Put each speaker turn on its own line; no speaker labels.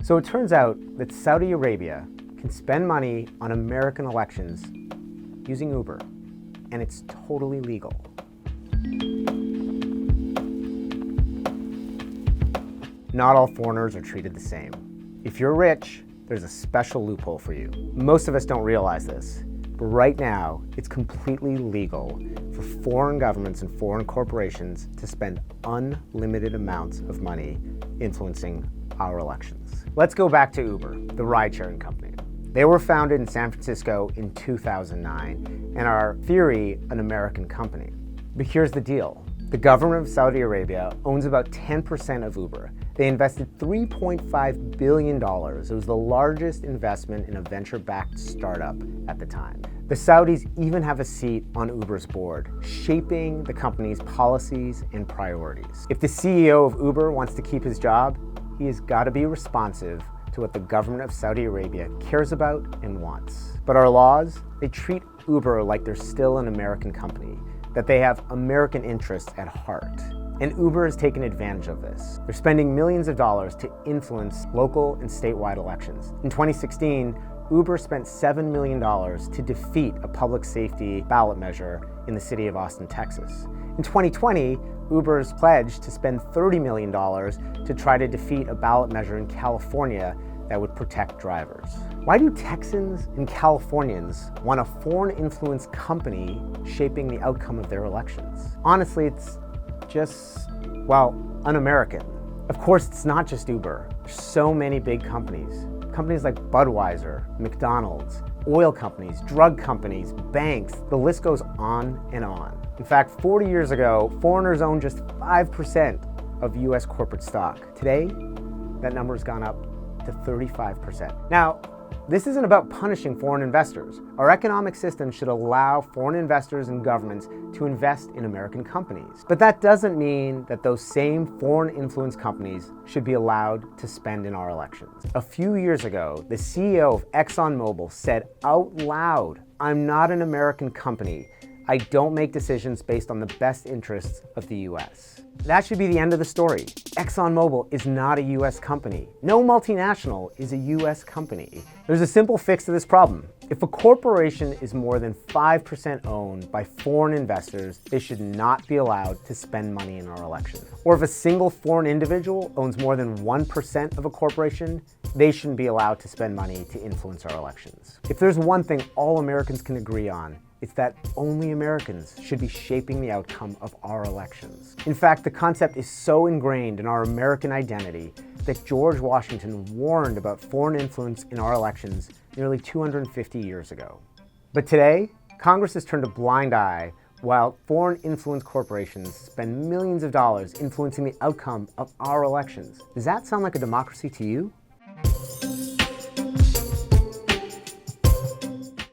So it turns out that Saudi Arabia can spend money on American elections using Uber, and it's totally legal. Not all foreigners are treated the same. If you're rich, there's a special loophole for you. Most of us don't realize this, but right now, it's completely legal for foreign governments and foreign corporations to spend unlimited amounts of money influencing our elections. Let's go back to Uber, the ride-sharing company. They were founded in San Francisco in 2009 and are, in theory, an American company. But here's the deal. The government of Saudi Arabia owns about 10% of Uber. They invested $3.5 billion. It was the largest investment in a venture-backed startup at the time. The Saudis even have a seat on Uber's board, shaping the company's policies and priorities. If the CEO of Uber wants to keep his job, he has got to be responsive to what the government of Saudi Arabia cares about and wants. But our laws, they treat Uber like they're still an American company, that they have American interests at heart. And Uber has taken advantage of this. They're spending millions of dollars to influence local and statewide elections. In 2016, Uber spent $7 million to defeat a public safety ballot measure in the city of Austin, Texas. In 2020, Uber's pledged to spend $30 million to try to defeat a ballot measure in California that would protect drivers. Why do Texans and Californians want a foreign influence company shaping the outcome of their elections? Honestly, it's just, well, un-American. Of course, it's not just Uber. There's so many big companies. Companies like Budweiser, McDonald's, oil companies, drug companies, banks, the list goes on and on. In fact, 40 years ago, foreigners owned just 5% of US corporate stock. Today, that number's gone up to 35%. Now, this isn't about punishing foreign investors. Our economic system should allow foreign investors and governments to invest in American companies. But that doesn't mean that those same foreign influence companies should be allowed to spend in our elections. A few years ago, the CEO of ExxonMobil said out loud, "I'm not an American company. I don't make decisions based on the best interests of the US." That should be the end of the story. ExxonMobil is not a US company. No multinational is a US company. There's a simple fix to this problem. If a corporation is more than 5% owned by foreign investors, they should not be allowed to spend money in our elections. Or if a single foreign individual owns more than 1% of a corporation, they shouldn't be allowed to spend money to influence our elections. If there's one thing all Americans can agree on, it's that only Americans should be shaping the outcome of our elections. In fact, the concept is so ingrained in our American identity that George Washington warned about foreign influence in our elections nearly 250 years ago. But today, Congress has turned a blind eye while foreign influence corporations spend millions of dollars influencing the outcome of our elections. Does that sound like a democracy to you?